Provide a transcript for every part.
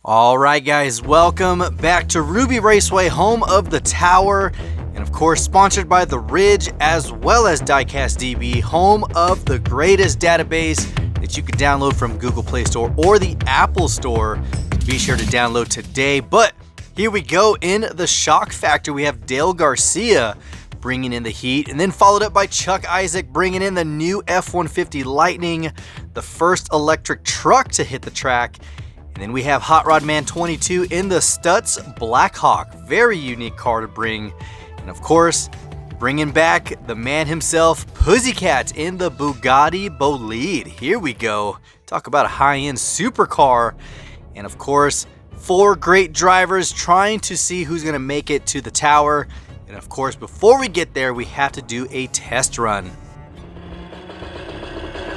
All right, guys, welcome back to Ruby Raceway, home of the Tower, and of course sponsored by The Ridge as well as DIECAST DB, home of the greatest database that you can download from Google Play Store or the Apple Store. Be sure to download today. But here we go. In the shock factor, we have Dale Garcia bringing in the heat, and then followed up by Chuck Isaac bringing in the new F-150 Lightning, the first electric truck to hit the track. And then we have Hot Rod Man 22 in the Stutz Blackhawk. Very unique car to bring. And of course, bringing back the man himself, Pussycat, in the Bugatti Bolide. Here we go. Talk about a high-end supercar. And of course, 4 great drivers trying to see who's going to make it to the tower. And of course, before we get there, we have to do a test run.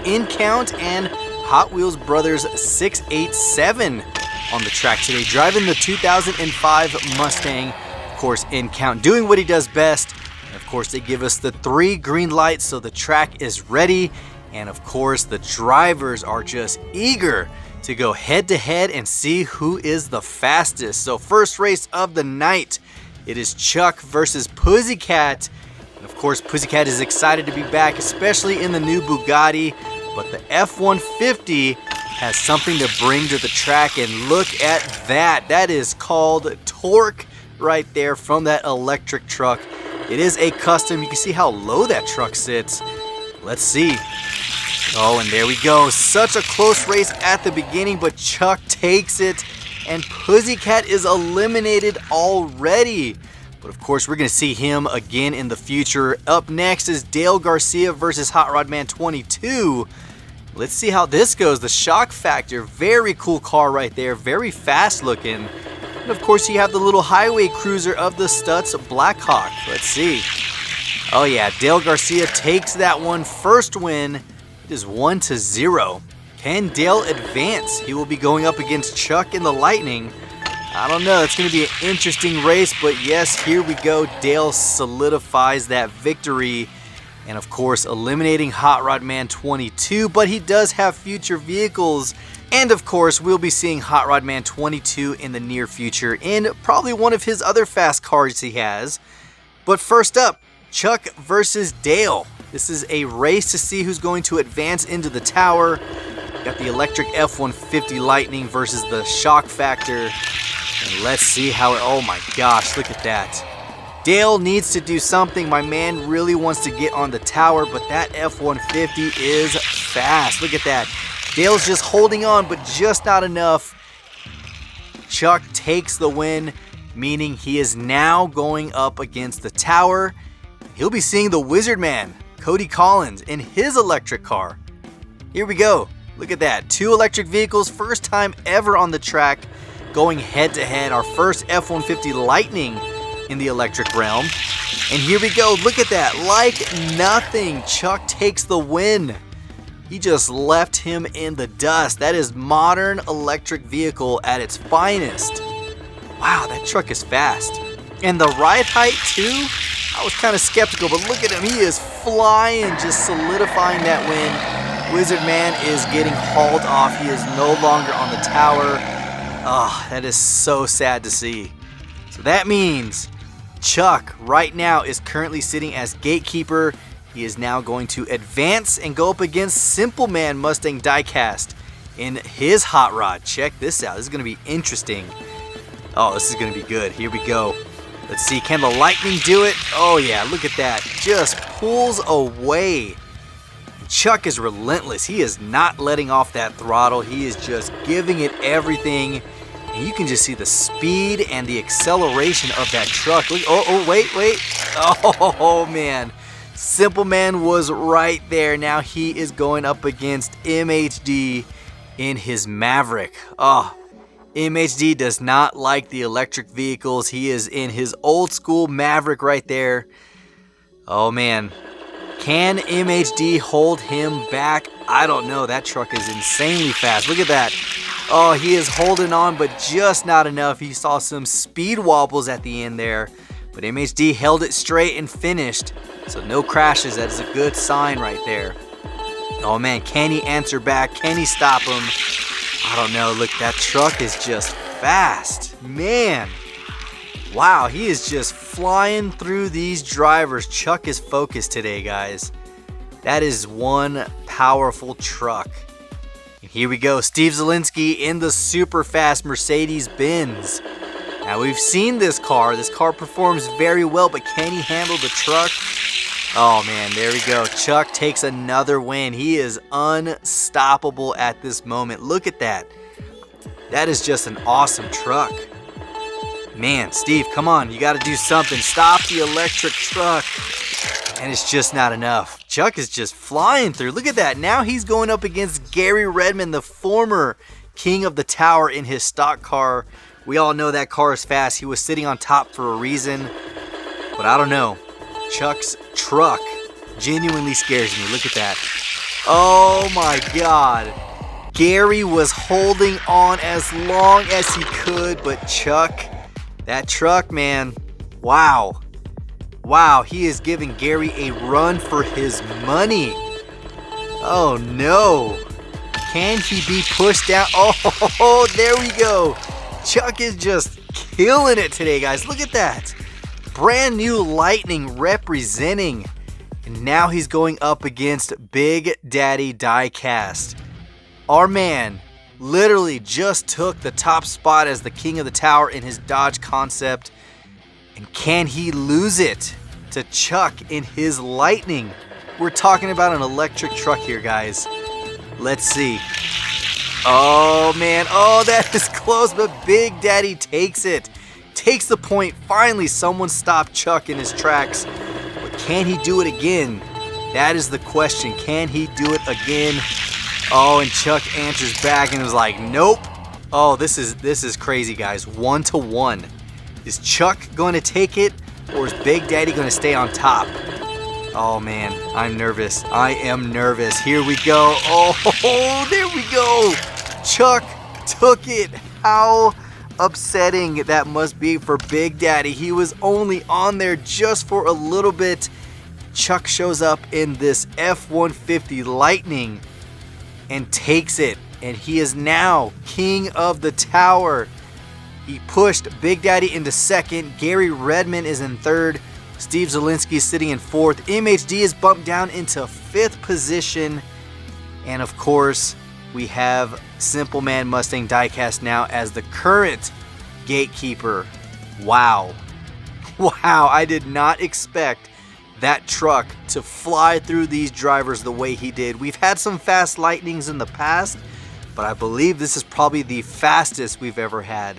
In count and Hot Wheels Brothers 687 on the track today, driving the 2005 Mustang. Of course, in count, doing what he does best. And of course, they give us the 3 green lights, so the track is ready. And of course, the drivers are just eager to go head to head and see who is the fastest. So first race of the night, it is Chuck versus Pussycat. And of course, Pussycat is excited to be back, especially in the new Bugatti. But the F-150 has something to bring to the track, and look at that. That is called torque right there from that electric truck. It is a custom. You can see how low that truck sits. Let's see. Oh, and there we go. Such a close race at the beginning, but Chuck takes it, and Pussycat is eliminated already. But of course, we're going to see him again in the future. Up next is Dale Garcia versus Hot Rod Man 22. Let's see how this goes. The shock factor, very cool car right there, very fast looking. And of course, you have the little highway cruiser of the Stutz Blackhawk. Let's see. Oh yeah, Dale Garcia takes that one. First win. It is 1-0. Can Dale advance? He will be going up against Chuck in the Lightning. I don't know. It's going to be an interesting race, but yes, here we go. Dale solidifies that victory. And of course, eliminating Hot Rod Man 22, but he does have future vehicles. And of course, we'll be seeing Hot Rod Man 22 in the near future in probably one of his other fast cars he has. But first up, Chuck versus Dale. This is a race to see who's going to advance into the tower. Got the electric F-150 Lightning versus the shock factor. And let's see how it, oh my gosh, look at that. Dale needs to do something. My man really wants to get on the tower, but that F-150 is fast. Look at that. Dale's just holding on, but just not enough. Chuck takes the win, meaning he is now going up against the tower. He'll be seeing the Wizard Man, Cody Collins, in his electric car. Here we go. Look at that. 2 electric vehicles, first time ever on the track, going head to head. Our first F-150 Lightning in the electric realm. And here we go. Look at that. Like nothing, Chuck takes the win. He just left him in the dust. That is modern electric vehicle at its finest. Wow, that truck is fast. And the ride height too? I was kind of skeptical, but look at him. He is flying, just solidifying that win. Wizard Man is getting hauled off. He is no longer on the tower. Ah, that is so sad to see. So that means Chuck right now is currently sitting as gatekeeper. He is now going to advance and go up against Simple Man Mustang Diecast in his hot rod. Check this out. This is going to be interesting. Oh, this is going to be good. Here we go. Let's see. Can the Lightning do it? Oh, yeah. Look at that. Just pulls away. Chuck is relentless. He is not letting off that throttle. He is just giving it everything. And you can just see the speed and the acceleration of that truck. Look, wait. Oh, man. Simple Man was right there. Now he is going up against MHD in his Maverick. Oh, MHD does not like the electric vehicles. He is in his old school Maverick right there. Oh, man. Can MHD hold him back? I don't know. That truck is insanely fast. Look at that. Oh, he is holding on, but just not enough. He saw some speed wobbles at the end there, but MHD held it straight and finished. So no crashes. That is a good sign right there. Oh man, can he answer back? Can he stop him? I don't know. Look, that truck is just fast. Man. Wow, he is just flying through these drivers. Chuck is focused today, guys. That is one powerful truck. And here we go, Steve Zielinski in the super fast Mercedes-Benz. Now we've seen this car. This car performs very well, but can he handle the truck? Oh man, there we go. Chuck takes another win. He is unstoppable at this moment. Look at that. That is just an awesome truck. Man, Steve, come on. You got to do something. Stop the electric truck. And it's just not enough. Chuck is just flying through. Look at that. Now he's going up against Gary Redman, the former king of the tower, in his stock car. We all know that car is fast. He was sitting on top for a reason. But I don't know. Chuck's truck genuinely scares me. Look at that. Oh my God. Gary was holding on as long as he could, but Chuck, that truck, man, wow. Wow, he is giving Gary a run for his money. Oh no. Can he be pushed down? Oh, there we go. Chuck is just killing it today, guys. Look at that. Brand new Lightning representing. And now he's going up against Big Daddy DIECAST. Our man literally just took the top spot as the king of the tower in his Dodge Concept. And can he lose it to Chuck in his Lightning? We're talking about an electric truck here, guys. Let's see. Oh man, oh, that is close, but Big Daddy takes it. Takes the point. Finally, someone stopped Chuck in his tracks. But can he do it again? That is the question. Can he do it again? Oh, and Chuck answers back and was like, nope. Oh, this is crazy, guys. 1-1. Is Chuck going to take it, or is Big Daddy going to stay on top? Oh man, I'm nervous. I am nervous. Here we go. Oh, there we go. Chuck took it. How upsetting that must be for Big Daddy. He was only on there just for a little bit. Chuck shows up in this F-150 Lightning and takes it, and he is now king of the tower. He pushed Big Daddy into second. Gary Redman is in third. Steve Zielinski is sitting in fourth. MHD is bumped down into fifth position. And of course, we have Simple Man Mustang DIECAST now as the current gatekeeper. Wow. Wow, I did not expect that truck to fly through these drivers the way he did. We've had some fast Lightnings in the past, but I believe this is probably the fastest we've ever had.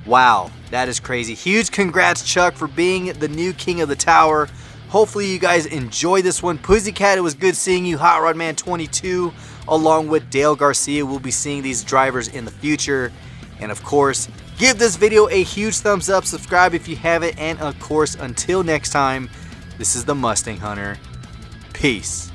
Wow, that is crazy. Huge congrats, Chuck, for being the new king of the tower. Hopefully you guys enjoyed this one. Pussycat, it was good seeing you. Hot Rod Man 22, along with Dale Garcia. We'll be seeing these drivers in the future. And of course, give this video a huge thumbs up. Subscribe if you haven't. And of course, until next time, this is the Mustang Hunter. Peace.